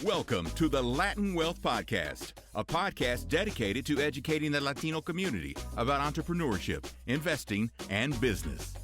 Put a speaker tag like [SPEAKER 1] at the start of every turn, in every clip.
[SPEAKER 1] Welcome to the Latin Wealth Podcast, a podcast dedicated to educating the Latino community about entrepreneurship, investing, and business.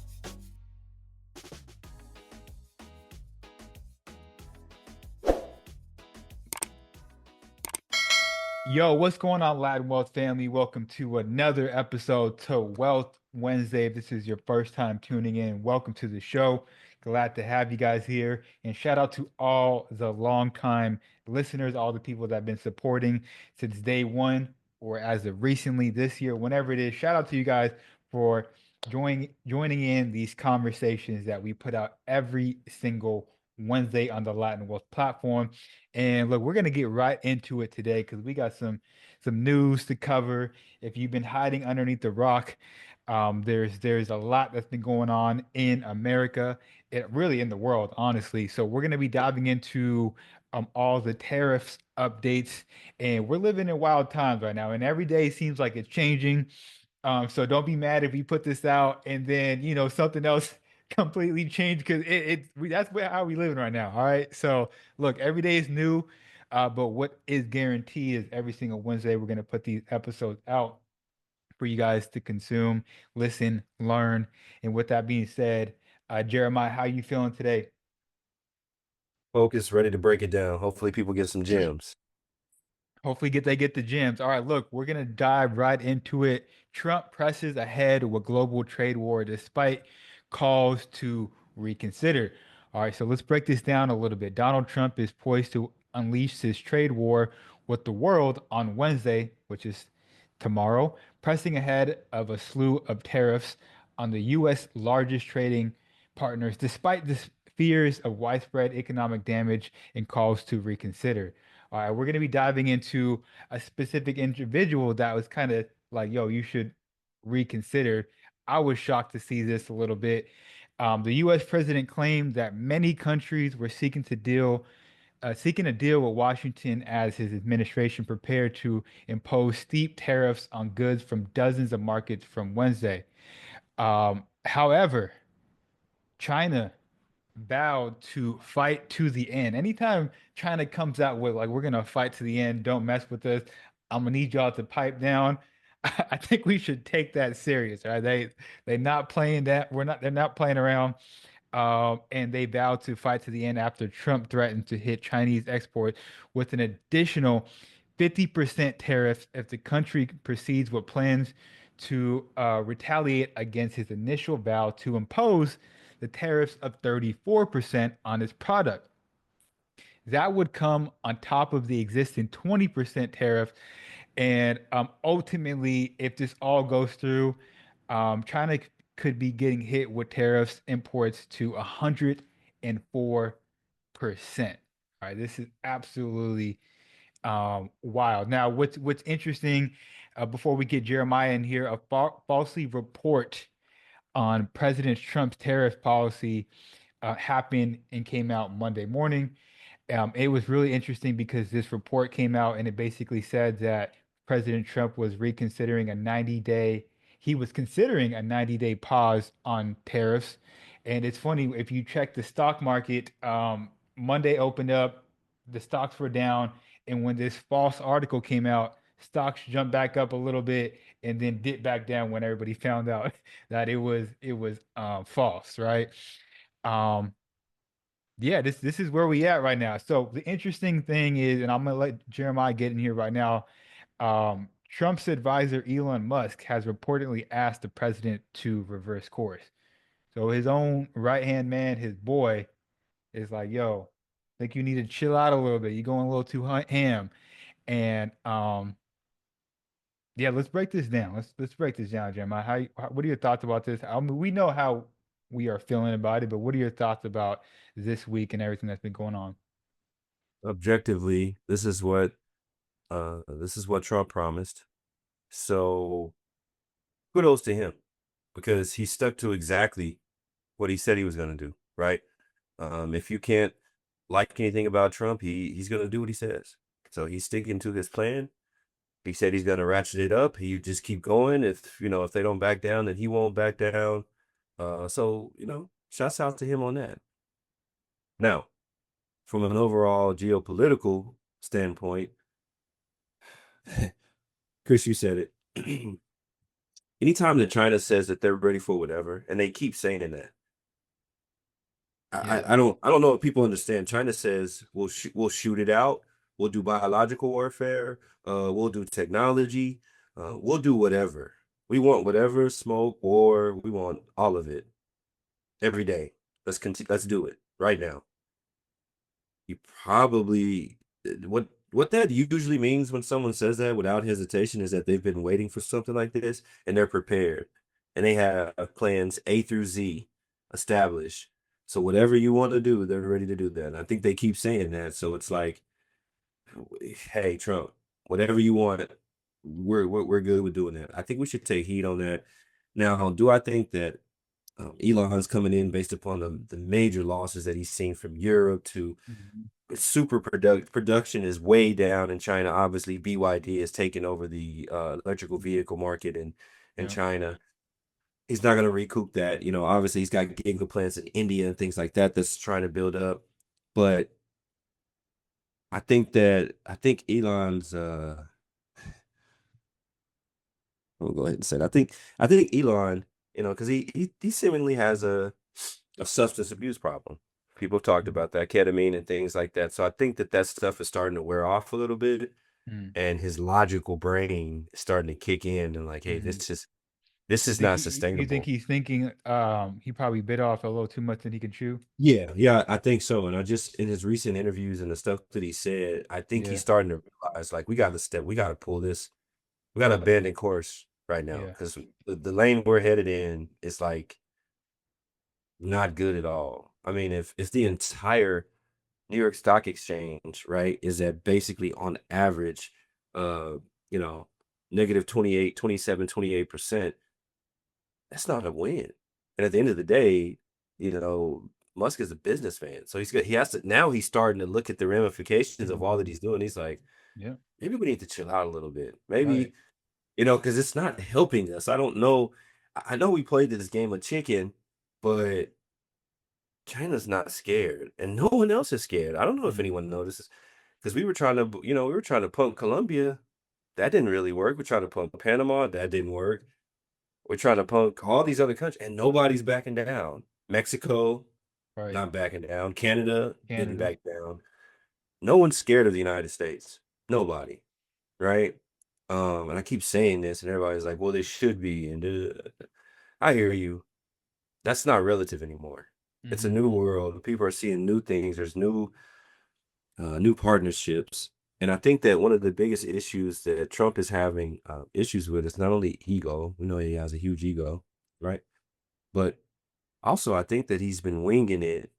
[SPEAKER 2] Yo, what's going on, Latin Wealth family? Welcome to another episode to Wealth Wednesday. If this is your first time tuning in, welcome to the show. Glad to have you guys here. And shout out to all the longtime listeners, all the people that have been supporting since day one or as of recently this year, whenever it is. Shout out to you guys for joining in these conversations that we put out every single Wednesday on the Latin Wealth platform. And look, we're gonna get right into it today because we got some news to cover. If you've been hiding underneath the rock, there's a lot that's been going on in America, really in the world, honestly. So we're gonna be diving into all the tariffs updates, and we're living in wild times right now, and every day seems like it's changing. So don't be mad if we put this out and then something else completely changed because that's how we living right now. All right. So look, every day is new, but what is guaranteed is every single Wednesday we're gonna put these episodes out for you guys to consume, listen, learn. And with that being said, Jeremiah, how you feeling today?
[SPEAKER 3] Focus, ready to break it down. Hopefully people get some gems.
[SPEAKER 2] Hopefully get the gems. All right, look, we're gonna dive right into it. Trump presses ahead with global trade war despite calls to reconsider. All right, so let's break this down a little bit. Donald Trump is poised to unleash his trade war with the world on Wednesday, which is tomorrow, pressing ahead of a slew of tariffs on the U.S. largest trading partners, despite the fears of widespread economic damage and calls to reconsider. All right, we're going to be diving into a specific individual that was kind of like, yo, you should reconsider. I was shocked to see this a little bit. The U.S. president claimed that many countries were seeking a deal with Washington as his administration prepared to impose steep tariffs on goods from dozens of markets from Wednesday. However, China vowed to fight to the end. Anytime China comes out with like we're gonna fight to the end, don't mess with us. I'm gonna need y'all to pipe down. I think we should take that serious. Right? They're not playing that. They're not playing around. And they vowed to fight to the end after Trump threatened to hit Chinese exports with an additional 50% tariff if the country proceeds with plans to retaliate against his initial vow to impose the tariffs of 34% on its product. That would come on top of the existing 20% tariff. And ultimately, if this all goes through, China could be getting hit with tariffs imports to 104%. All right, this is absolutely wild. Now, what's interesting, before we get Jeremiah in here, a falsely report on President Trump's tariff policy happened and came out Monday morning. It was really interesting because this report came out and it basically said that President Trump was reconsidering a 90-day, he was considering a 90-day pause on tariffs. And it's funny, if you check the stock market, Monday opened up, the stocks were down. And when this false article came out, stocks jumped back up a little bit and then dipped back down when everybody found out that it was false, right? Um, yeah, this is where we at right now. So the interesting thing is, and I'm gonna let Jeremiah get in here right now. Trump's advisor Elon Musk has reportedly asked the president to reverse course. So his own right-hand man, his boy, is like, "Yo, I think you need to chill out a little bit. You're going a little too ham." And yeah, let's break this down. Let's break this down, Jeremiah. What are your thoughts about this? I mean, we know how we are feeling about it, but what are your thoughts about this week and everything that's been going on?
[SPEAKER 3] Objectively, this is what Trump promised. So kudos to him because he stuck to exactly what he said he was going to do, right? If you can't like anything about Trump, he's going to do what he says. So he's sticking to his plan. He said he's going to ratchet it up. He just keep going. If they don't back down, then he won't back down. So shouts out to him on that. Now, from an overall geopolitical standpoint, Chris, you said it. Anytime that China says that they're ready for whatever, and they keep saying that,
[SPEAKER 2] Yeah.
[SPEAKER 3] I don't know if people understand. China says we'll shoot it out. We'll do biological warfare. We'll do technology. We'll do whatever. We want whatever, smoke, war. We want all of it every day. Let's continue. Let's do it right now. You probably what that usually means when someone says that without hesitation is that they've been waiting for something like this and they're prepared and they have plans A through Z established. So whatever you want to do, they're ready to do that. And I think they keep saying that. So it's like, hey, Trump, whatever you want, we're good with doing that. I think we should take heed on that. Now, do I think that Elon's coming in based upon the major losses that he's seen from Europe to
[SPEAKER 2] Mhm.
[SPEAKER 3] production is way down in China. Obviously, BYD has taken over the electrical vehicle market in
[SPEAKER 2] Yeah.
[SPEAKER 3] China. He's not going to recoup that. Obviously, he's got giga plants in India and things like that that's trying to build up. But I think Elon's I'll go ahead and say it. I think Elon, because he seemingly has a substance abuse problem. People have talked
[SPEAKER 2] Mhm.
[SPEAKER 3] about that, ketamine and things like that. So I think that stuff is starting to wear off a little bit,
[SPEAKER 2] Mm.
[SPEAKER 3] and his logical brain is starting to kick in and like, hey,
[SPEAKER 2] Mhm.
[SPEAKER 3] this
[SPEAKER 2] You
[SPEAKER 3] is
[SPEAKER 2] think
[SPEAKER 3] not
[SPEAKER 2] you think
[SPEAKER 3] sustainable.
[SPEAKER 2] he's thinking he probably bit off a little too much than he can chew?
[SPEAKER 3] Yeah, yeah, I think so. And I just in his recent interviews and the stuff that he said, I think he's
[SPEAKER 2] Yeah.
[SPEAKER 3] starting to realize like we got to pull this, we got to abandon course right now
[SPEAKER 2] Yeah.
[SPEAKER 3] because the lane we're headed in is like not good at all. I mean, if the entire New York Stock Exchange, right, is at basically on average, uh, you know, negative 28, 27, 28%, that's not a win. And at the end of the day, Musk is a businessman. So he has to now he's starting to look at the ramifications of all that
[SPEAKER 2] Mhm.
[SPEAKER 3] he's doing. He's like,
[SPEAKER 2] Yeah.
[SPEAKER 3] maybe we need to chill out a little bit.
[SPEAKER 2] Right.
[SPEAKER 3] Maybe, because it's not helping us. I don't know. I know we played this game of chicken, but China's not scared, and no one else is scared. I don't know if
[SPEAKER 2] Mm.
[SPEAKER 3] anyone notices because we were trying to pump Colombia. That didn't really work. We're trying to pump Panama. That didn't work. We're trying to pump all these other countries, and nobody's backing down. Mexico,
[SPEAKER 2] Right.
[SPEAKER 3] not backing down. Canada didn't
[SPEAKER 2] Canada.
[SPEAKER 3] back down. No one's scared of the United States. Nobody, right? And I keep saying this, and everybody's like, "Well, they should be." And I hear you. That's not relative anymore. It's a
[SPEAKER 2] Mhm.
[SPEAKER 3] new world. People are seeing new things. There's new partnerships. And I think that one of the biggest issues that Trump is having issues with is not only ego. We know he has a huge ego, right? But also, I think that he's been winging it,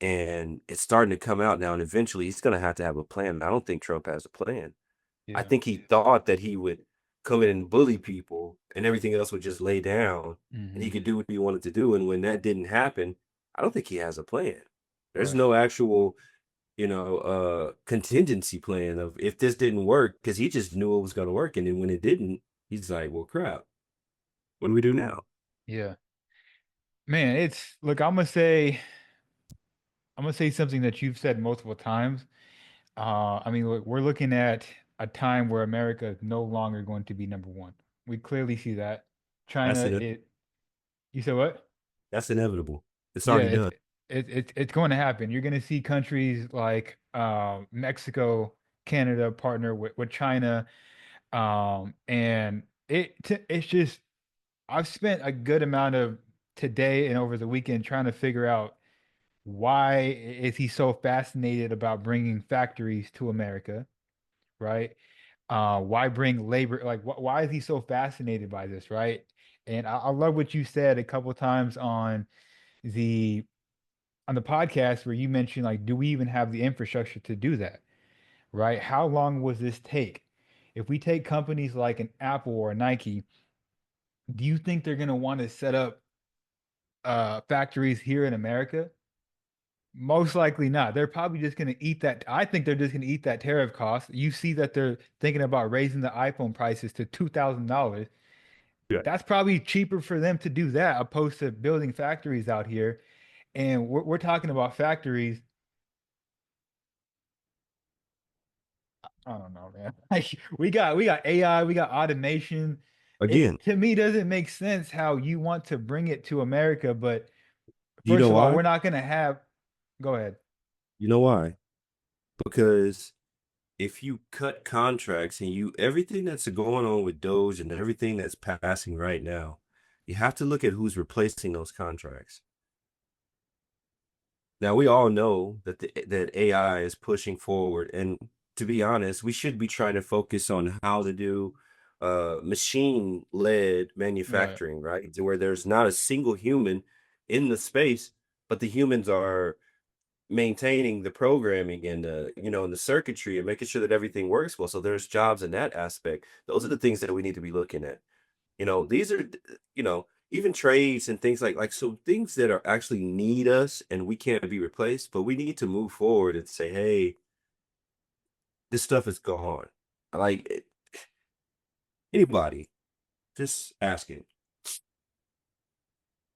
[SPEAKER 3] and it's starting to come out now. And eventually, he's going to have a plan. I don't think Trump has a plan. I
[SPEAKER 2] Yeah.
[SPEAKER 3] think he thought that he would come in and bully people, and everything else would just lay down, and he
[SPEAKER 2] Mhm.
[SPEAKER 3] could do what he wanted to do. And when that didn't happen, I don't think he has a plan. There's
[SPEAKER 2] Right.
[SPEAKER 3] no actual contingency plan of if this didn't work because he just knew it was going to work. And then when it didn't, he's like, well, crap, what do we do now?
[SPEAKER 2] Yeah. Man, it's look, I'm gonna say something that you've said multiple times. I mean, look, we're looking at a time where America is no longer going to be number one. We clearly see that.
[SPEAKER 3] That's
[SPEAKER 2] China,
[SPEAKER 3] it.
[SPEAKER 2] you said what?
[SPEAKER 3] That's inevitable. It's
[SPEAKER 2] Yeah,
[SPEAKER 3] already done.
[SPEAKER 2] it's going to happen. You're going to see countries like Mexico, Canada partner with China, and it's just I've spent a good amount of today and over the weekend trying to figure out why is he so fascinated about bringing factories to America, right? Why bring labor? Like, why is he so fascinated by this, right? And I love what you said a couple times the on the podcast where you mentioned like, do we even have the infrastructure to do that, right? How long was this take? If we take companies like an Apple or a Nike, do you think they're going to want to set up factories here in America? Most likely not. They're probably just going to eat that. I think they're just going to eat that tariff cost. You see that they're thinking about raising the iPhone prices to $2,000.
[SPEAKER 3] Yeah.
[SPEAKER 2] That's probably cheaper for them to do that opposed to building factories out here. And we're talking about factories. I don't know, man. Like we got AI, we got automation.
[SPEAKER 3] Again,
[SPEAKER 2] It to me doesn't make sense how you want to bring it to America, but
[SPEAKER 3] you
[SPEAKER 2] first
[SPEAKER 3] know
[SPEAKER 2] of all,
[SPEAKER 3] why?
[SPEAKER 2] we're not gonna have. Go ahead.
[SPEAKER 3] You know why? Because if you cut contracts and you everything that's going on with Doge and everything that's passing right now, you have to look at who's replacing those contracts. Now we all know that that AI is pushing forward, and to be honest, we should be trying to focus on how to do machine-led
[SPEAKER 2] Right.
[SPEAKER 3] manufacturing, right? To where there's not a single human in the space, but the humans are maintaining the programming and the and the circuitry and making sure that everything works well. So there's jobs in that aspect. Those are the things that we need to be looking at. These are even trades and things like so things that are actually need us and we can't be replaced, but we need to move forward and say, hey, this stuff is gone. Like anybody, just asking,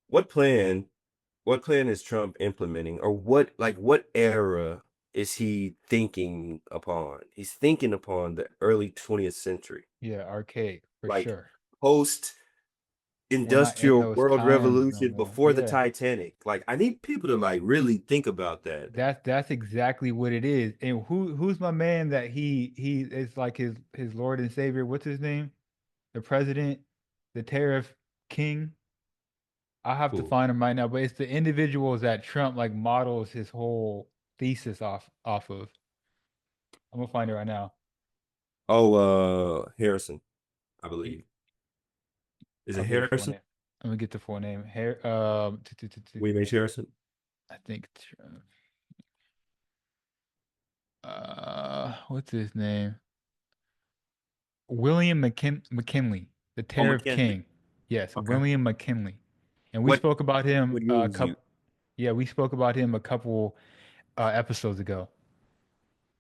[SPEAKER 3] what plan what plan is Trump implementing, or what era is he thinking upon? He's thinking upon the early 20th century,
[SPEAKER 2] Yeah, archaic for
[SPEAKER 3] like
[SPEAKER 2] sure.
[SPEAKER 3] post
[SPEAKER 2] We're not in
[SPEAKER 3] industrial
[SPEAKER 2] those
[SPEAKER 3] world
[SPEAKER 2] times no
[SPEAKER 3] revolution
[SPEAKER 2] more.
[SPEAKER 3] before the
[SPEAKER 2] Yeah.
[SPEAKER 3] Titanic. Like I need people to like really think about that.
[SPEAKER 2] That's exactly what it is. And who's my man that he is like his Lord and Savior? What's his name? The president, the tariff king. I have to
[SPEAKER 3] Cool.
[SPEAKER 2] find him right now, but it's the individuals that Trump like models his whole thesis off of. I'm gonna find it right now.
[SPEAKER 3] Oh, Harrison, I
[SPEAKER 2] He-
[SPEAKER 3] believe. Is
[SPEAKER 2] I'll
[SPEAKER 3] it
[SPEAKER 2] get the full
[SPEAKER 3] Harrison?
[SPEAKER 2] name. Let me get the full name.
[SPEAKER 3] William H. Harrison?
[SPEAKER 2] I think what's his name? William McKinley, the
[SPEAKER 3] Oh,
[SPEAKER 2] Tariff
[SPEAKER 3] McKinley.
[SPEAKER 2] King. Yes,
[SPEAKER 3] Okay.
[SPEAKER 2] William McKinley. And we
[SPEAKER 3] What
[SPEAKER 2] spoke about him
[SPEAKER 3] what year
[SPEAKER 2] a
[SPEAKER 3] was you?
[SPEAKER 2] couple. Yeah, we spoke about him a couple episodes ago.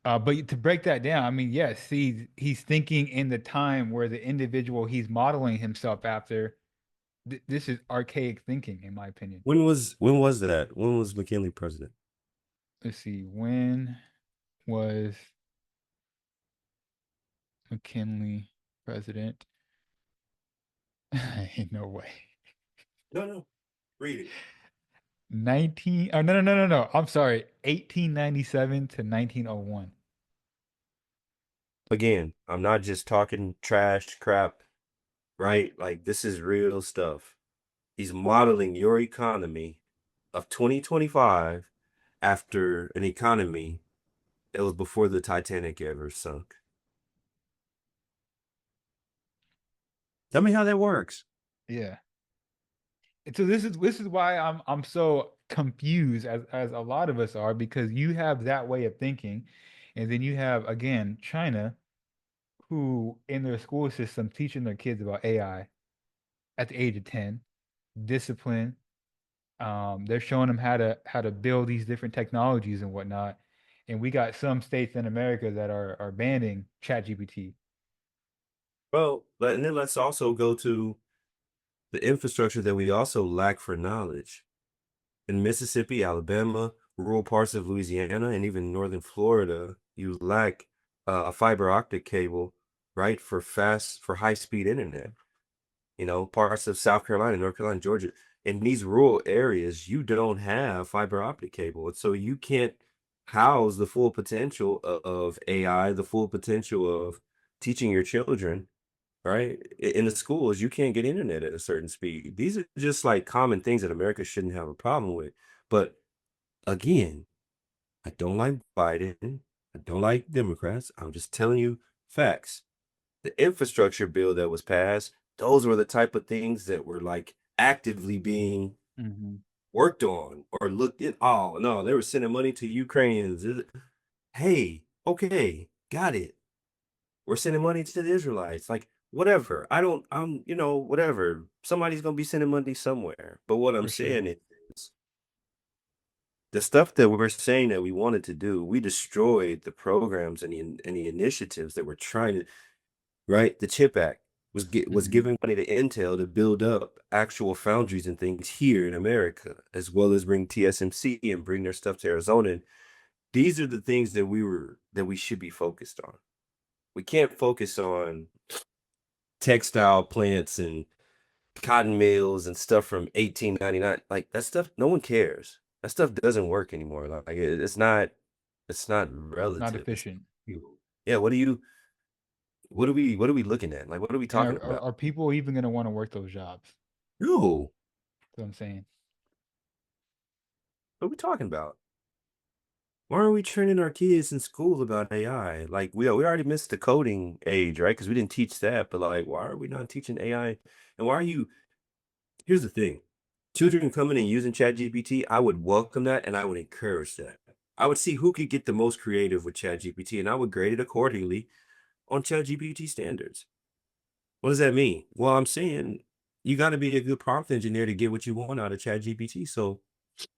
[SPEAKER 2] But to break that down, I mean, yes, he's thinking in the time where the individual he's modeling himself after. This is archaic thinking, in my opinion.
[SPEAKER 3] When was that? When was McKinley president?
[SPEAKER 2] Let's see, when was McKinley president? Ain't no way.
[SPEAKER 3] No, no. Read it.
[SPEAKER 2] 19. Oh, no, no, no, no, no. I'm sorry. 1897 to 1901.
[SPEAKER 3] Again, I'm not just talking trash crap, right? Like this is real stuff. He's modeling your economy of 2025 after an economy that was before the Titanic ever sunk. Tell me how that works.
[SPEAKER 2] Yeah. And so this is why I'm so confused as a lot of us are, because you have that way of thinking, and then you have again China, who in their school system teaching their kids about AI at the age of 10, discipline. They're showing them how to build these different technologies and whatnot. And we got some states in America that are banning ChatGPT.
[SPEAKER 3] Well, and then let's also go to the infrastructure that we also lack for knowledge. In Mississippi, Alabama, rural parts of Louisiana, and even northern Florida, you lack a fiber optic cable, right, for high speed internet. Parts of South Carolina, North Carolina, Georgia. In these rural areas, you don't have fiber optic cable. And so you can't house the full potential of AI, the full potential of teaching your children, right? In the schools, you can't get internet at a certain speed. These are just like common things that America shouldn't have a problem with. But again, I don't like Biden. I don't like Democrats. I'm just telling you facts. The infrastructure bill that was passed, those were the type of things that were like actively being
[SPEAKER 2] Hmm.
[SPEAKER 3] worked on or looked at. Oh, no, they were sending money to Ukrainians. Hey, okay, got it. We're sending money to the Israelites. Like, whatever. Whatever. Somebody's going to be sending money somewhere. But what I'm
[SPEAKER 2] For sure.
[SPEAKER 3] saying is, the stuff that we're saying that we wanted to do, we destroyed the programs and the initiatives that we're trying to. Right? The CHIP Act was
[SPEAKER 2] Hmm.
[SPEAKER 3] giving money to Intel to build up actual foundries and things here in America, as well as bring TSMC and bring their stuff to Arizona. And these are the things that we should be focused on. we can't focus on textile plants and cotton mills and stuff from 1899. Like that stuff, no one cares. That stuff doesn't work anymore. Like it's not
[SPEAKER 2] Not
[SPEAKER 3] relative. It's
[SPEAKER 2] efficient.
[SPEAKER 3] yeah. What are we looking at? Like what are we
[SPEAKER 2] And
[SPEAKER 3] talking about?
[SPEAKER 2] are people even going to want to work those jobs?
[SPEAKER 3] No,
[SPEAKER 2] That's what I'm saying.
[SPEAKER 3] what are we talking about? Why aren't we training our kids in school about AI? Like we already missed the coding age, right? Because we didn't teach that. But like, why are we not teaching AI? And why are you? Here's the thing: children coming and using ChatGPT, I would welcome that and I would encourage that. I would see who could get the most creative with ChatGPT, and I would grade it accordingly on ChatGPT standards. What does that mean? Well, I'm saying you got to be a good prompt engineer to get what you want out of ChatGPT. So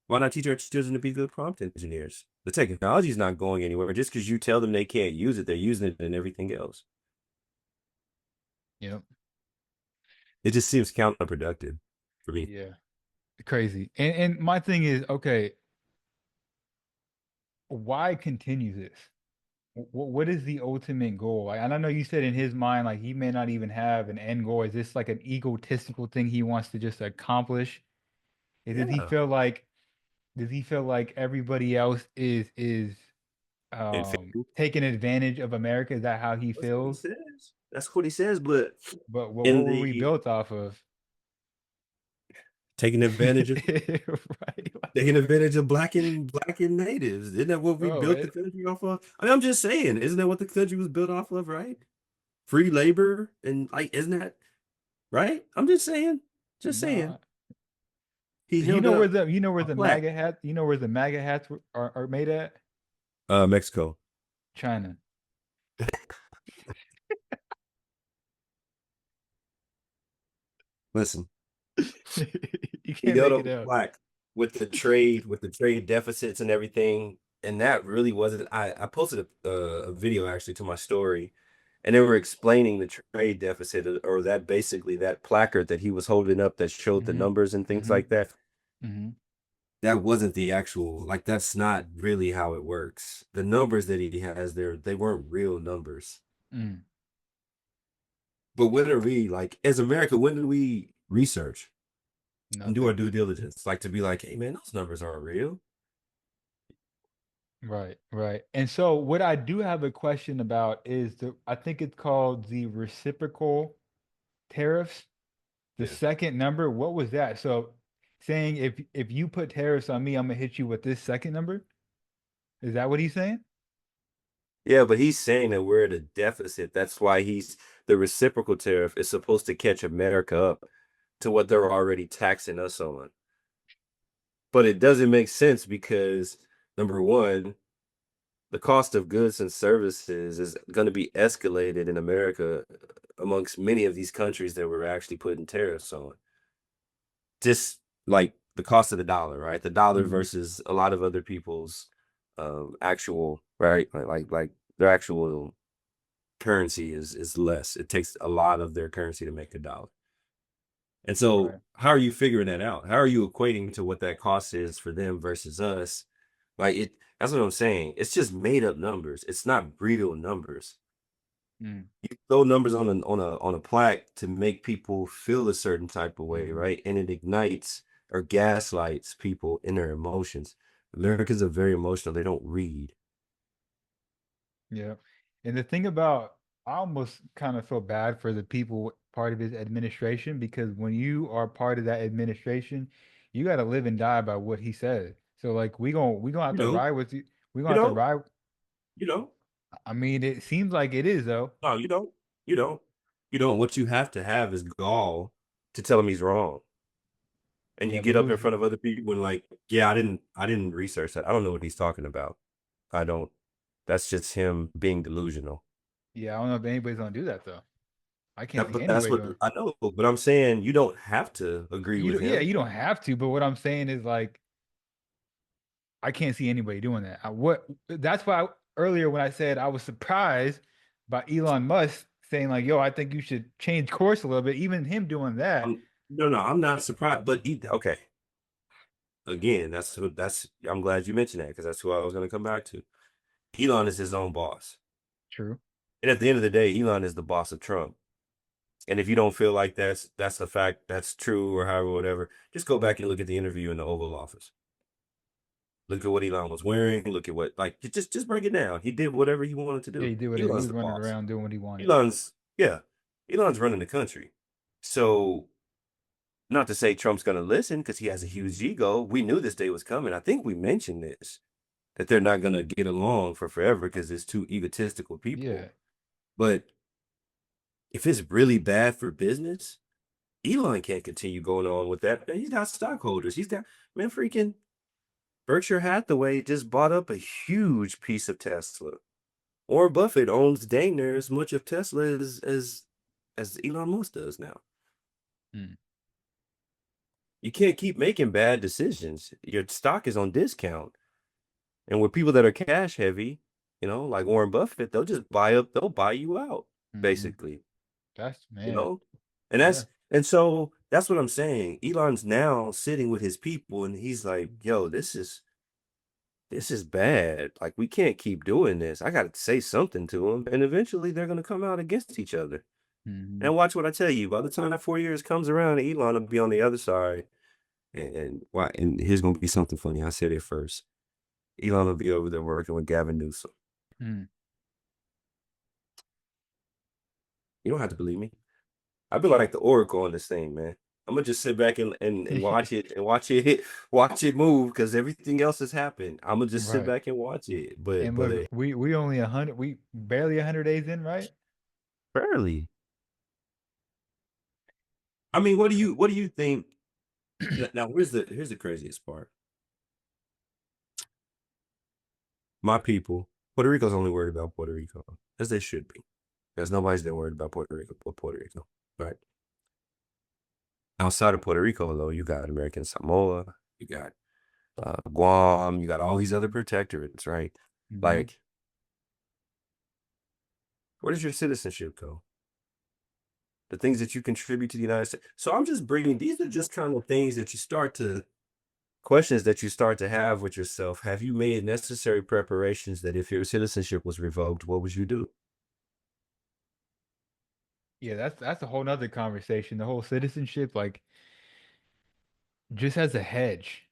[SPEAKER 3] why not teach our children to be good prompt engineers? The technology is not going anywhere. Just because you tell them they can't use it, they're using it in everything else.
[SPEAKER 2] Yep.
[SPEAKER 3] It just seems counterproductive for me.
[SPEAKER 2] Yeah. Crazy. And my thing is, okay, why continue this? What is the ultimate goal? Like, and I know you said in his mind, like he may not even have an end goal. Is this like an egotistical thing he wants to just accomplish? Does he
[SPEAKER 3] Yeah.
[SPEAKER 2] feel like everybody else is
[SPEAKER 3] In fact,
[SPEAKER 2] taking advantage of America? Is that how he
[SPEAKER 3] that's what he
[SPEAKER 2] feels?
[SPEAKER 3] says. That's what he says. But
[SPEAKER 2] But what
[SPEAKER 3] in
[SPEAKER 2] were we
[SPEAKER 3] the
[SPEAKER 2] built off of?
[SPEAKER 3] taking advantage of
[SPEAKER 2] Right.
[SPEAKER 3] black and natives. Isn't that what we
[SPEAKER 2] Bro,
[SPEAKER 3] built the country off of? I mean, I'm just saying, isn't that what the country was built off of, right? Free labor and like, isn't that right? I'm just saying, just saying.
[SPEAKER 2] nah.
[SPEAKER 3] He
[SPEAKER 2] You
[SPEAKER 3] held
[SPEAKER 2] know where
[SPEAKER 3] up
[SPEAKER 2] the
[SPEAKER 3] a plaque.
[SPEAKER 2] MAGA hats are made at?
[SPEAKER 3] Mexico.
[SPEAKER 2] China.
[SPEAKER 3] Listen,
[SPEAKER 2] You
[SPEAKER 3] he
[SPEAKER 2] can't
[SPEAKER 3] held
[SPEAKER 2] make
[SPEAKER 3] up
[SPEAKER 2] it
[SPEAKER 3] a
[SPEAKER 2] up.
[SPEAKER 3] plaque with the trade deficits and everything, and that really wasn't. I posted a video actually to my story, and they were explaining the trade deficit, or that basically that placard that he was holding up that showed the
[SPEAKER 2] Mhm.
[SPEAKER 3] numbers and things
[SPEAKER 2] Mhm.
[SPEAKER 3] like that.
[SPEAKER 2] Mhm.
[SPEAKER 3] That wasn't the actual, like that's not really how it works. The numbers that he has there, they weren't real numbers.
[SPEAKER 2] Mm.
[SPEAKER 3] But when are we like as America, when do we research and do our
[SPEAKER 2] Nothing.
[SPEAKER 3] due diligence? Like to be like, hey man, those numbers aren't real.
[SPEAKER 2] Right, right. And so what I do have a question about is I think it's called the reciprocal tariffs. The
[SPEAKER 3] Yeah.
[SPEAKER 2] second number, what was that? So saying if you put tariffs on me, I'm gonna hit you with this second number? Is that what he's saying?
[SPEAKER 3] Yeah, but he's saying that we're at a deficit. That's why the reciprocal tariff is supposed to catch America up to what they're already taxing us on. But it doesn't make sense because number one, the cost of goods and services is going to be escalated in America amongst many of these countries that we're actually putting tariffs on. Just like the cost of the dollar, right? The dollar
[SPEAKER 2] Mhm.
[SPEAKER 3] versus a lot of other people's actual, right? Like their actual currency is less. It takes a lot of their currency to make a dollar. And so,
[SPEAKER 2] Right.
[SPEAKER 3] how are you figuring that out? How are you equating to what that cost is for them versus us? Like it, that's what I'm saying. It's just made up numbers. It's not real numbers.
[SPEAKER 2] Mm.
[SPEAKER 3] You throw numbers on a plaque to make people feel a certain type of way,
[SPEAKER 2] Mhm.
[SPEAKER 3] right? And it ignites or gaslights people in their emotions. Americans are very emotional. They don't read.
[SPEAKER 2] Yeah. And the thing about, I almost kind of feel bad for the people part of his administration because when you are part of that administration, you got to live and die by what he says. So like we gonna have
[SPEAKER 3] You
[SPEAKER 2] to
[SPEAKER 3] know,
[SPEAKER 2] ride with you. We
[SPEAKER 3] you
[SPEAKER 2] gonna have to
[SPEAKER 3] don't,
[SPEAKER 2] ride.
[SPEAKER 3] you don't.
[SPEAKER 2] I mean, it seems like it is though.
[SPEAKER 3] No, you don't. You don't. You don't. What you have to have is gall to tell him he's wrong. And you
[SPEAKER 2] Yeah,
[SPEAKER 3] get up in front
[SPEAKER 2] delusion.
[SPEAKER 3] of other people and like, yeah, I didn't research that. I don't know what he's talking about. I don't. That's just him being delusional.
[SPEAKER 2] Yeah, I don't know if anybody's gonna do that though. I can't
[SPEAKER 3] That,
[SPEAKER 2] see
[SPEAKER 3] but that's
[SPEAKER 2] anybody
[SPEAKER 3] what
[SPEAKER 2] doing.
[SPEAKER 3] I know. But I'm saying you don't have to agree
[SPEAKER 2] You
[SPEAKER 3] with
[SPEAKER 2] don't, yeah,
[SPEAKER 3] him.
[SPEAKER 2] you don't have to, but what I'm saying is like I can't see anybody doing that. That's why earlier when I said I was surprised by Elon Musk saying like, "Yo, I think you should change course a little bit." Even him doing that.
[SPEAKER 3] No, I'm not surprised. But okay, again, that's. I'm glad you mentioned that because that's who I was going to come back to. Elon is his own boss.
[SPEAKER 2] True.
[SPEAKER 3] And at the end of the day, Elon is the boss of Trump. And if you don't feel like that's a fact, that's true or however, whatever, just go back and look at the interview in the Oval Office. Look at what Elon was wearing. Look at what, like, just break it down. He did whatever he wanted to
[SPEAKER 2] Yeah,
[SPEAKER 3] do.
[SPEAKER 2] he did what he
[SPEAKER 3] Elon's
[SPEAKER 2] was
[SPEAKER 3] the
[SPEAKER 2] running
[SPEAKER 3] boss.
[SPEAKER 2] around doing what he wanted.
[SPEAKER 3] Yeah, Elon's running the country. So, not to say Trump's going to listen because he has a huge ego. We knew this day was coming. I think we mentioned this, that they're not going to get along for forever because it's two egotistical
[SPEAKER 2] Yeah.
[SPEAKER 3] people. But if it's really bad for business, Elon can't continue going on with that. He's got stockholders. He's got, man, freaking Berkshire Hathaway just bought up a huge piece of Tesla. Warren Buffett owns dang near as much of Tesla as Elon Musk does now.
[SPEAKER 2] Mm.
[SPEAKER 3] You can't keep making bad decisions. Your stock is on discount. And with people that are cash heavy, like Warren Buffett, they'll just they'll buy you out,
[SPEAKER 2] Hmm.
[SPEAKER 3] basically.
[SPEAKER 2] That's
[SPEAKER 3] You
[SPEAKER 2] man.
[SPEAKER 3] know? And
[SPEAKER 2] Yeah.
[SPEAKER 3] so that's what I'm saying. Elon's now sitting with his people and he's like, yo, this is bad. Like, we can't keep doing this. I got to say something to them. And eventually they're going to come out against each other.
[SPEAKER 2] Hmm.
[SPEAKER 3] And watch what I tell you. By the time that 4 years comes around, Elon will be on the other side. And why? And here's going to be something funny. I said it first. Elon will be over there working with Gavin Newsom.
[SPEAKER 2] Mm.
[SPEAKER 3] You don't have to believe me. I've been like the oracle on this thing, man. I'm gonna just sit back and watch it and watch it move because everything else has happened. I'm gonna just sit
[SPEAKER 2] Right.
[SPEAKER 3] back and watch it. But
[SPEAKER 2] And look, we only 100, we barely 100 days in, right?
[SPEAKER 3] barely. I mean, what do you think? Now, here's the craziest part. My people, Puerto Rico's only worried about Puerto Rico, as they should be. Because nobody's that worried about Puerto Rico but Puerto Rico, right? Outside of Puerto Rico, though, you got American Samoa, you got Guam, you got all these other protectorates, right?
[SPEAKER 2] Hmm.
[SPEAKER 3] Like, where does your citizenship go? The things that you contribute to the United States. So I'm just bringing, these are just kind of things that questions that you start to have with yourself. Have you made necessary preparations that if your citizenship was revoked, what would you do?
[SPEAKER 2] Yeah, that's a whole nother conversation. The whole citizenship, like, just as a hedge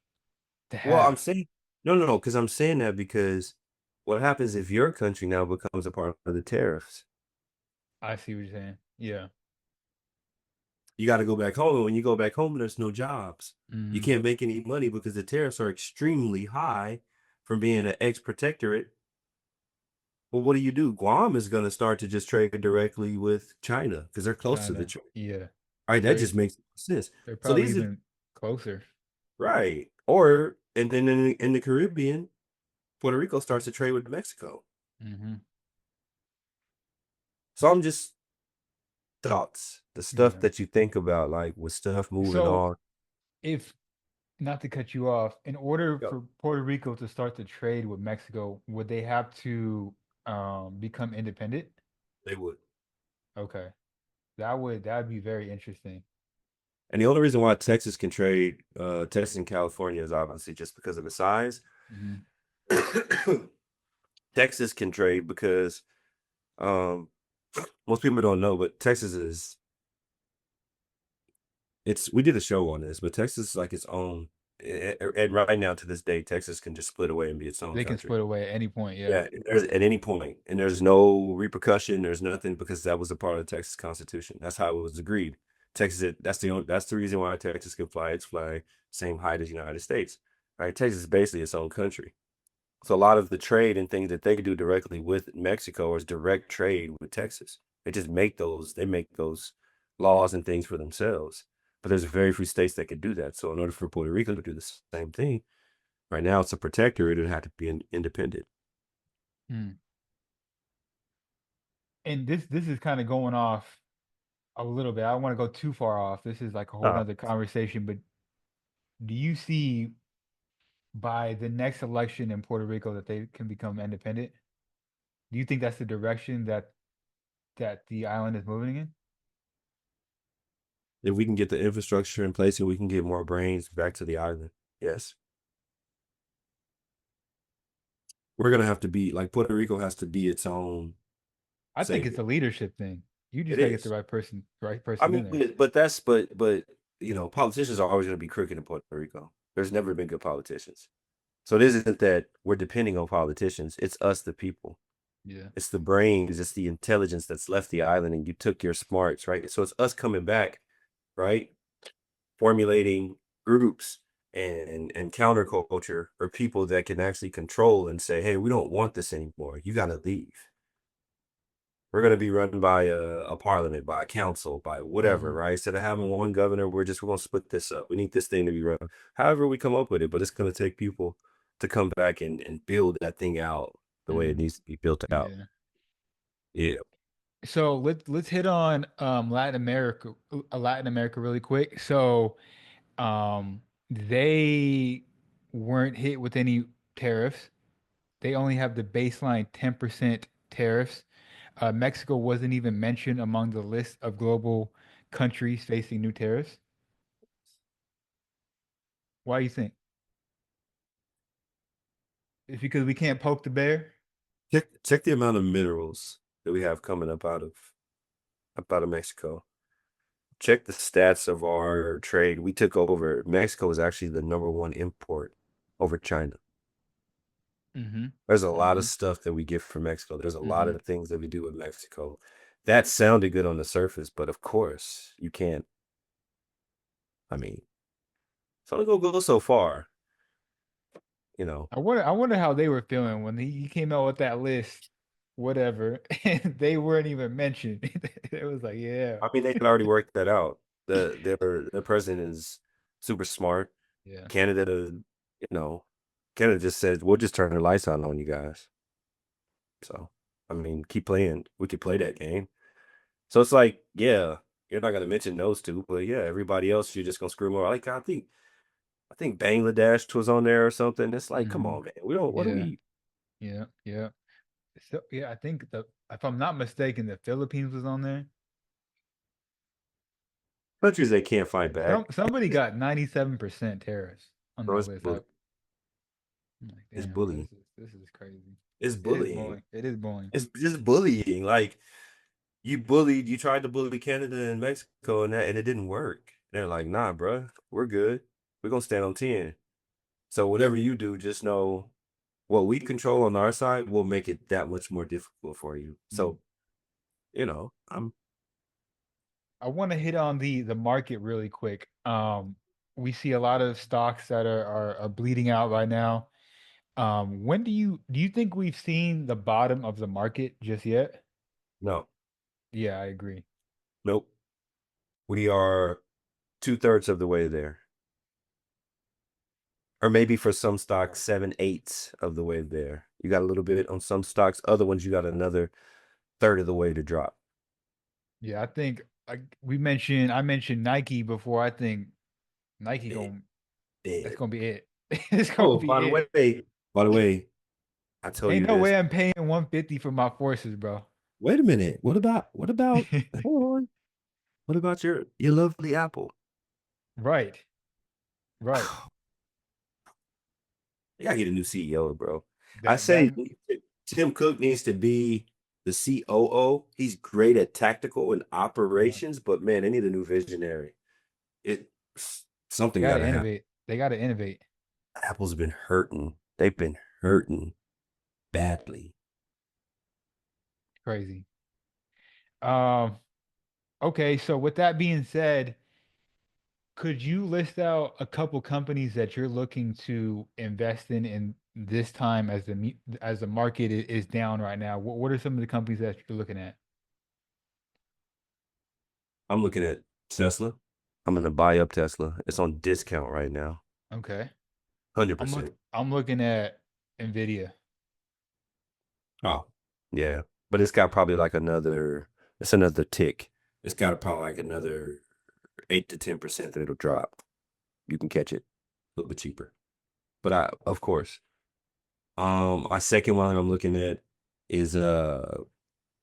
[SPEAKER 2] to
[SPEAKER 3] Well, I'm
[SPEAKER 2] have.
[SPEAKER 3] saying, no, because I'm saying that because what happens if your country now becomes a part of the tariffs?
[SPEAKER 2] I see what you're saying. Yeah.
[SPEAKER 3] You got to go back home. And when you go back home, there's no jobs. You
[SPEAKER 2] Hmm.
[SPEAKER 3] can't make any money because the tariffs are extremely high from being an ex-protectorate. Well, what do? Guam is going to start to just trade directly with China because they're close to the
[SPEAKER 2] China.
[SPEAKER 3] trade.
[SPEAKER 2] Yeah.
[SPEAKER 3] Right, that
[SPEAKER 2] They're
[SPEAKER 3] just makes sense.
[SPEAKER 2] they're
[SPEAKER 3] So
[SPEAKER 2] probably
[SPEAKER 3] these are
[SPEAKER 2] even closer.
[SPEAKER 3] right. Or and then in the Caribbean, Puerto Rico starts to trade with Mexico.
[SPEAKER 2] Hmm.
[SPEAKER 3] So I'm just thoughts, the stuff
[SPEAKER 2] Yeah.
[SPEAKER 3] that you think about, like with stuff moving
[SPEAKER 2] So
[SPEAKER 3] on.
[SPEAKER 2] if not to cut you off, in order
[SPEAKER 3] Yep.
[SPEAKER 2] for Puerto Rico to start to trade with Mexico, would they have to become independent?
[SPEAKER 3] They would.
[SPEAKER 2] Okay. That would be very interesting.
[SPEAKER 3] And the only reason why Texas can trade, Texas and California is obviously just because of the size.
[SPEAKER 2] Hmm.
[SPEAKER 3] Texas can trade because um, most people don't know, but Texas is we did a show on this, but Texas is like its own. And right now, to this day, Texas can just split away and be its own
[SPEAKER 2] They can
[SPEAKER 3] country.
[SPEAKER 2] split away at any point, yeah.
[SPEAKER 3] Yeah, there's at any point, and there's no repercussion. There's nothing because that was a part of the Texas Constitution. That's how it was agreed. Texas, that's the reason why Texas can fly its flag same height as the United States. Right? Texas is basically its own country. So a lot of the trade and things that they do directly with Mexico is direct trade with Texas. They make those laws and things for themselves. But there's very few states that could do that. So in order for Puerto Rico to do the same thing, right now it's a protectorate. It would have to be independent.
[SPEAKER 2] Hmm. And this is kind of going off a little bit. I don't want to go too far off. This is like a whole nother conversation, but do you see by the next election in Puerto Rico that they can become independent? Do you think that's the direction that the island is moving in?
[SPEAKER 3] If we can get the infrastructure in place and we can get more brains back to the island, yes. We're gonna have to be like Puerto Rico has to be its own.
[SPEAKER 2] I think it's a leadership thing. You just
[SPEAKER 3] It
[SPEAKER 2] gotta get the
[SPEAKER 3] is.
[SPEAKER 2] right
[SPEAKER 3] I
[SPEAKER 2] person in
[SPEAKER 3] mean,
[SPEAKER 2] there.
[SPEAKER 3] but politicians are always going to be crooked in Puerto Rico. There's never been good politicians. So it isn't that we're depending on politicians. It's us, the people.
[SPEAKER 2] Yeah.
[SPEAKER 3] It's the brains. It's the intelligence that's left the island, and you took your smarts, right? So it's us coming back, right? Formulating groups and counterculture or people that can actually control and say, hey, we don't want this anymore. You got to leave. We're going to be run by a parliament, by a council, by whatever,
[SPEAKER 2] Hmm.
[SPEAKER 3] right? Instead of having one governor, we're going to split this up. We need this thing to be run. However, we come up with it, but it's going to take people to come back and build that thing out the way it
[SPEAKER 2] Hmm.
[SPEAKER 3] needs to be built out.
[SPEAKER 2] Yeah.
[SPEAKER 3] Yeah.
[SPEAKER 2] So let's hit on Latin America really quick. So they weren't hit with any tariffs. They only have the baseline 10% tariffs. Mexico wasn't even mentioned among the list of global countries facing new tariffs. Why do you think? It's because we can't poke the bear?
[SPEAKER 3] Check the amount of minerals that we have coming up out of Mexico. Check the stats of our trade. We took over. Mexico is actually the number one import over China.
[SPEAKER 2] Mm-hmm.
[SPEAKER 3] There's a lot of
[SPEAKER 2] Mm-hmm.
[SPEAKER 3] stuff that we get from Mexico. There's a lot
[SPEAKER 2] Mm-hmm.
[SPEAKER 3] of things that we do with Mexico. That sounded good on the surface, but of course, you can't. I mean, it's only gonna go so far, you know.
[SPEAKER 2] I wonder how they were feeling when he came out with that list, whatever, and they weren't even mentioned. It was like, yeah.
[SPEAKER 3] I mean, they could already work that out. Their president is super smart.
[SPEAKER 2] Yeah.
[SPEAKER 3] Canada, you know, Canada just said, we'll just turn the lights on you guys. So, I mean, keep playing. We could play that game. So it's like, yeah, you're not gonna mention those two, but yeah, everybody else you're just gonna screw more. Like I think Bangladesh was on there or something. It's like, come
[SPEAKER 2] Hmm.
[SPEAKER 3] on, man. We don't. What do
[SPEAKER 2] Yeah.
[SPEAKER 3] we?
[SPEAKER 2] Yeah. Yeah. So yeah, I think if I'm not mistaken, the Philippines was on there.
[SPEAKER 3] Countries they can't fight back.
[SPEAKER 2] Somebody got 97% tariffs on
[SPEAKER 3] Bro,
[SPEAKER 2] that list. I'm like,
[SPEAKER 3] it's
[SPEAKER 2] damn, bro,
[SPEAKER 3] bullying.
[SPEAKER 2] this is crazy.
[SPEAKER 3] It's
[SPEAKER 2] It is
[SPEAKER 3] bullying.
[SPEAKER 2] bullying. It is bullying.
[SPEAKER 3] It's just bullying. Like you tried to bully Canada and Mexico and it didn't work. They're like, nah, bro, we're good. We're gonna stand on 10. So whatever you do, just know what we control on our side will make it that much more difficult for you.
[SPEAKER 2] Mm.
[SPEAKER 3] So, I'm
[SPEAKER 2] I want to hit on the market really quick. We see a lot of stocks that are bleeding out right now. When do you think we've seen the bottom of the market just yet?
[SPEAKER 3] no,
[SPEAKER 2] Yeah, I agree.
[SPEAKER 3] nope. We are 2/3 of the way there. Or maybe for some stocks, 7/8 of the way there. You got a little bit on some stocks. Other ones, you got another third of the way to drop.
[SPEAKER 2] Yeah, I think I mentioned Nike before. I think Nike
[SPEAKER 3] Dead,
[SPEAKER 2] going that's
[SPEAKER 3] dead.
[SPEAKER 2] gonna be it. It's gonna
[SPEAKER 3] Oh,
[SPEAKER 2] be it.
[SPEAKER 3] by the way, I tell
[SPEAKER 2] Ain't
[SPEAKER 3] you
[SPEAKER 2] no
[SPEAKER 3] this.
[SPEAKER 2] way I'm paying 150 for my forces, bro.
[SPEAKER 3] Wait a minute. What about hold on. What about your lovely Apple?
[SPEAKER 2] Right, right.
[SPEAKER 3] They gotta get a new CEO, bro. I
[SPEAKER 2] That
[SPEAKER 3] say
[SPEAKER 2] that
[SPEAKER 3] Tim Cook needs to be the COO. He's great at tactical and
[SPEAKER 2] yeah.
[SPEAKER 3] operations, but man, they need a new visionary. It
[SPEAKER 2] They
[SPEAKER 3] something got
[SPEAKER 2] gotta
[SPEAKER 3] to happen.
[SPEAKER 2] innovate. They gotta innovate.
[SPEAKER 3] Apple's been hurting. They've been hurting badly.
[SPEAKER 2] Crazy. Um, okay, so with that being said, could you list out a couple companies that you're looking to invest in this time as as the market is down right now? What are some of the companies that you're looking at?
[SPEAKER 3] I'm looking at Tesla. I'm gonna buy up Tesla. It's on discount right now.
[SPEAKER 2] Okay.
[SPEAKER 3] 100%.
[SPEAKER 2] I'm looking at Nvidia.
[SPEAKER 3] Oh, yeah. But it's got probably like it's another tick. It's got probably like another 8 to 10% that it'll drop. You can catch it a little bit cheaper. But of course, my second one I'm looking at is I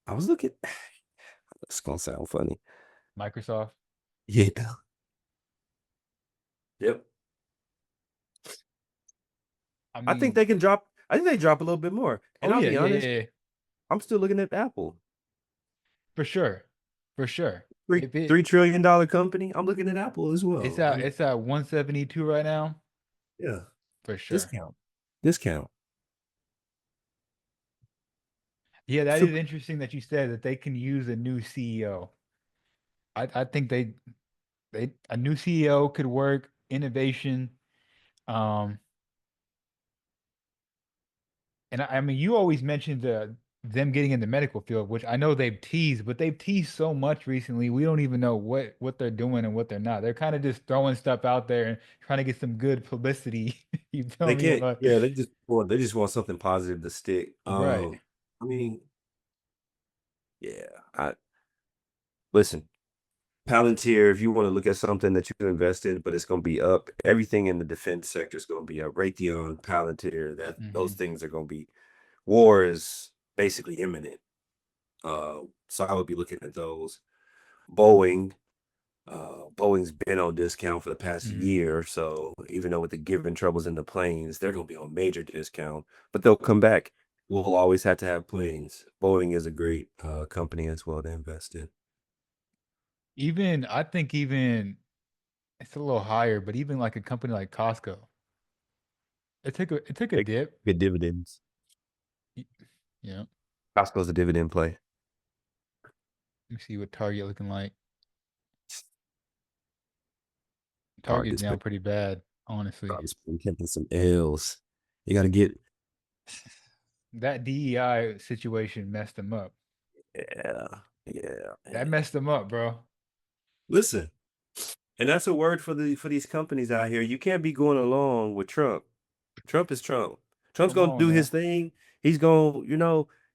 [SPEAKER 3] was looking. It's gonna sound funny.
[SPEAKER 2] Microsoft.
[SPEAKER 3] Yeah. Yep.
[SPEAKER 2] I
[SPEAKER 3] I think
[SPEAKER 2] mean,
[SPEAKER 3] they can drop. I think they drop a little bit more.
[SPEAKER 2] oh
[SPEAKER 3] And I'll
[SPEAKER 2] yeah,
[SPEAKER 3] be
[SPEAKER 2] yeah,
[SPEAKER 3] honest,
[SPEAKER 2] yeah, yeah.
[SPEAKER 3] I'm still looking at Apple.
[SPEAKER 2] For sure. For sure.
[SPEAKER 3] Three
[SPEAKER 2] If it
[SPEAKER 3] $3 trillion company. I'm looking at Apple as
[SPEAKER 2] it's
[SPEAKER 3] well. I
[SPEAKER 2] at
[SPEAKER 3] mean,
[SPEAKER 2] it's at 172 right now,
[SPEAKER 3] yeah,
[SPEAKER 2] for sure.
[SPEAKER 3] discount, discount.
[SPEAKER 2] Yeah, that is
[SPEAKER 3] Super.
[SPEAKER 2] interesting that you said that they can use a new CEO. I think they a new CEO could work, innovation. Um, and I mean, you always mentioned them getting in the medical field, which I know they've teased, but they've teased so much recently. We don't even know what they're doing and what they're not. They're kind of just throwing stuff out there and trying to get some good publicity. You feel
[SPEAKER 3] They
[SPEAKER 2] me?
[SPEAKER 3] can't. Yeah, they just want something positive to stick.
[SPEAKER 2] Right.
[SPEAKER 3] I mean, yeah. I listen. Palantir, if you want to look at something that you can invest in, but it's going to be up, everything in the defense sector is going to be up. Raytheon, Palantir, that those
[SPEAKER 2] Hmm.
[SPEAKER 3] things are going to be. War is basically imminent. So I would be looking at those. Boeing, Boeing's been on discount for the past
[SPEAKER 2] Hmm.
[SPEAKER 3] year or so. Even though with the given troubles in the planes, they're going to be on major discount, but they'll come back. We'll always have to have planes. Boeing is a great company as well to invest in.
[SPEAKER 2] Even I think even it's a little higher, but even like a company like Costco, it took a
[SPEAKER 3] They
[SPEAKER 2] dip.
[SPEAKER 3] get dividends.
[SPEAKER 2] y- You know,
[SPEAKER 3] Costco's a dividend play.
[SPEAKER 2] let me see what Target looking like. Target's
[SPEAKER 3] Target's
[SPEAKER 2] down
[SPEAKER 3] been
[SPEAKER 2] pretty bad, honestly.
[SPEAKER 3] Target's been catching some L's. You got to get,
[SPEAKER 2] That DEI situation messed them up.
[SPEAKER 3] yeah, yeah,
[SPEAKER 2] That
[SPEAKER 3] man.
[SPEAKER 2] messed them up, bro.
[SPEAKER 3] Listen, and that's a word for these companies out here. You can't be going along with Trump. Trump is Trump. Trump's
[SPEAKER 2] Come
[SPEAKER 3] gonna
[SPEAKER 2] on
[SPEAKER 3] do his
[SPEAKER 2] now.
[SPEAKER 3] thing. He's gonna,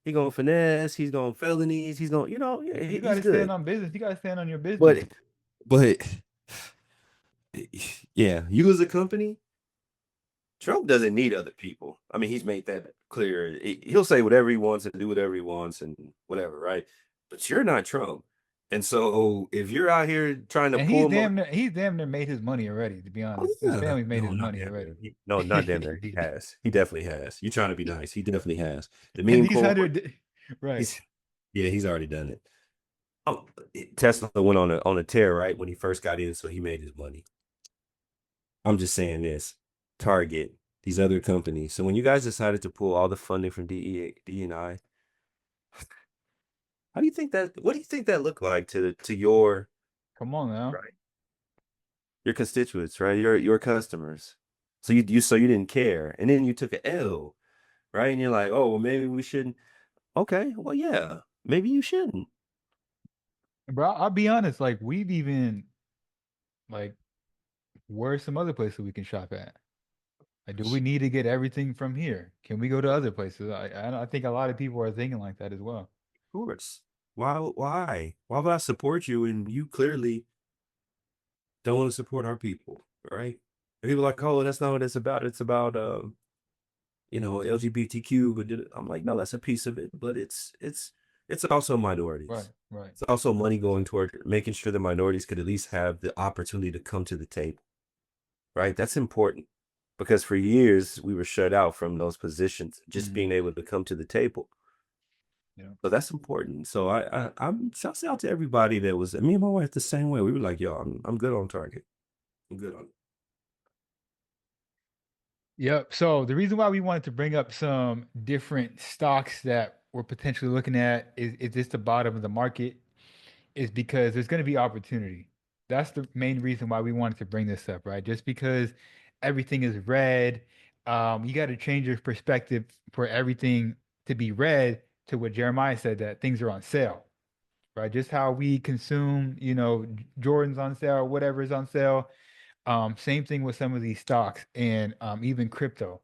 [SPEAKER 3] he gonna finesse. He's gonna felonies. He's gonna, yeah,
[SPEAKER 2] You got
[SPEAKER 3] he's
[SPEAKER 2] to stand
[SPEAKER 3] good.
[SPEAKER 2] on business. You got to stand on your business.
[SPEAKER 3] But, but, yeah, you as a company, Trump doesn't need other people. I mean, he's made that clear. He'll say whatever he wants and do whatever he wants and whatever, right? But you're not Trump. And so if you're out here trying to
[SPEAKER 2] And
[SPEAKER 3] pull him,
[SPEAKER 2] he's damn near made his money already, to be
[SPEAKER 3] oh
[SPEAKER 2] honest. His
[SPEAKER 3] yeah,
[SPEAKER 2] family's made
[SPEAKER 3] no,
[SPEAKER 2] his
[SPEAKER 3] not
[SPEAKER 2] money
[SPEAKER 3] damn
[SPEAKER 2] already.
[SPEAKER 3] near. No, not damn near. He has. He definitely has. You trying to be nice? He definitely has. The
[SPEAKER 2] And
[SPEAKER 3] meme
[SPEAKER 2] these
[SPEAKER 3] coin.
[SPEAKER 2] hundred, right.
[SPEAKER 3] He's yeah, he's already done it. Oh, Tesla went on a tear right when he first got in, so he made his money. I'm just saying this. Target, these other companies. So when you guys decided to pull all the funding from DE&I, how do you think that? What do you think that looked like to your
[SPEAKER 2] Come on now.
[SPEAKER 3] right your constituents, right? Your customers. So you didn't care, and then you took an L, right? And you're like, oh, well, maybe we shouldn't. Okay, well, yeah, maybe you shouldn't.
[SPEAKER 2] Bro, I'll be honest. Like, we've even, like, where's some other places we can shop at? Like, do we need to get everything from here? Can we go to other places? I think a lot of people are thinking like that as well.
[SPEAKER 3] Of course. Why would I support you and you clearly don't want to support our people, right? And people are like, oh, that's not what it's about. It's about LGBTQ. But I'm like, no, that's a piece of it, but it's also
[SPEAKER 2] Right,
[SPEAKER 3] minorities.
[SPEAKER 2] right.
[SPEAKER 3] It's also money going toward making sure the minorities could at least have the opportunity to come to the table, right? That's important because for years we were shut out from those positions, just
[SPEAKER 2] Mhm.
[SPEAKER 3] being able to come to the table.
[SPEAKER 2] Yeah.
[SPEAKER 3] So that's important. So I'm shouts out to everybody that was me and my wife the same way. We were like, yo, I'm good on Target. I'm good on it.
[SPEAKER 2] Yep. So the reason why we wanted to bring up some different stocks that we're potentially looking at is this the bottom of the market is because there's going to be opportunity. That's the main reason why we wanted to bring this up, right? Just because everything is red, you got to change your perspective for everything to be red to what Jeremiah said that things are on sale, right? Just how we consume, Jordan's on sale, whatever is on sale. Same thing with some of these stocks and even crypto.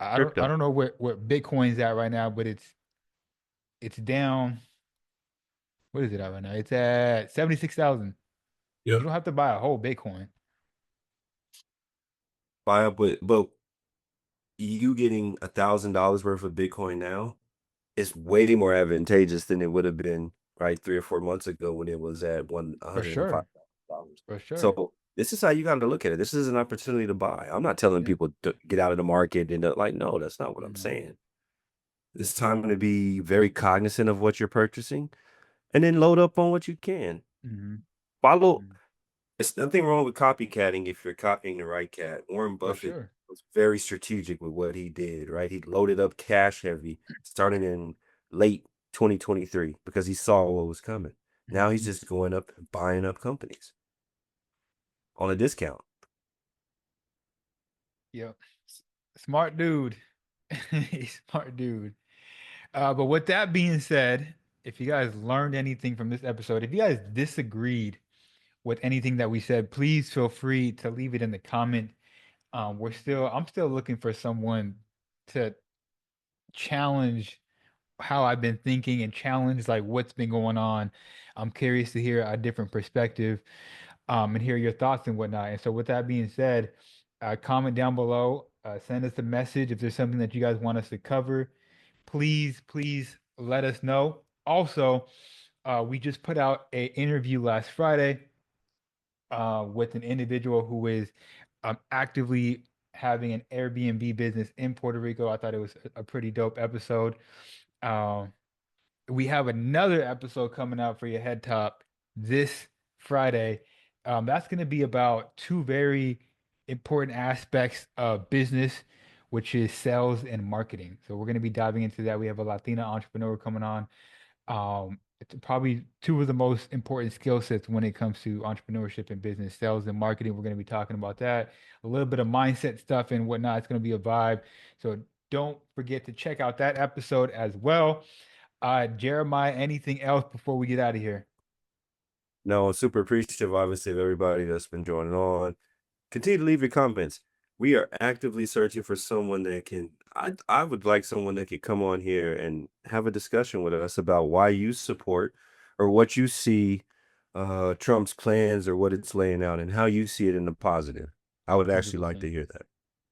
[SPEAKER 2] I
[SPEAKER 3] Crypto.
[SPEAKER 2] don't know what Bitcoin's at right now, but it's down. What is it at right now? It's at 76,000. You
[SPEAKER 3] Yep.
[SPEAKER 2] don't have to buy a whole Bitcoin.
[SPEAKER 3] Buy up with, but you getting $1,000 worth of Bitcoin now is way more advantageous than it would have been right 3 or 4 months ago when it was at
[SPEAKER 2] For sure.
[SPEAKER 3] $105,000.
[SPEAKER 2] For sure.
[SPEAKER 3] So this is how you got to look at it. This is an opportunity to buy. I'm not telling
[SPEAKER 2] Yeah.
[SPEAKER 3] people to get out of the market and like, no, that's not what I'm
[SPEAKER 2] No.
[SPEAKER 3] saying. It's time to be very cognizant of what you're purchasing. and then load up on what you can.
[SPEAKER 2] Mhm.
[SPEAKER 3] Follow.
[SPEAKER 2] Mhm.
[SPEAKER 3] It's nothing wrong with copycatting if you're copying the right cat. Warren
[SPEAKER 2] For
[SPEAKER 3] Buffett
[SPEAKER 2] sure.
[SPEAKER 3] was very strategic with what he did, right? He loaded up cash heavy starting in late 2023 because he saw what was coming. Now he's
[SPEAKER 2] Mhm.
[SPEAKER 3] just going up and buying up companies on a discount.
[SPEAKER 2] Yep. Smart dude. He's smart dude. But with that being said, if you guys learned anything from this episode, if you guys disagreed with anything that we said, please feel free to leave it in the comment. I'm still looking for someone to challenge how I've been thinking and challenge like what's been going on. I'm curious to hear a different perspective, and hear your thoughts and whatnot. And so, with that being said, comment down below, send us a message if there's something that you guys want us to cover. Please let us know. Also, we just put out a interview last Friday with an individual who is actively having an Airbnb business in Puerto Rico. I thought it was a pretty dope episode. Um, we have another episode coming out for your head top this Friday. That's going to be about two very important aspects of business, which is sales and marketing. So we're going to be diving into that. We have a Latina entrepreneur coming on. It's probably two of the most important skill sets when it comes to entrepreneurship and business, sales and marketing. We're going to be talking about that, a little bit of mindset stuff and whatnot. It's going to be a vibe. So don't forget to check out that episode as well. Jeremiah, anything else before we get out of here?
[SPEAKER 3] No, I'm super appreciative, obviously, of everybody that's been joining on. Continue to leave your comments. We are actively searching for someone that can. I would like someone that could come on here and have a discussion with us about why you support or what you see Trump's plans or what it's laying out and how you see it in the positive. I would actually like
[SPEAKER 2] 100%.
[SPEAKER 3] to hear that.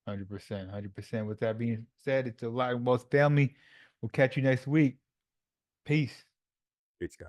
[SPEAKER 2] 100%. 100%. With that being said, it's a lot of most family. We'll catch you next week. Peace.
[SPEAKER 3] Peace, guys.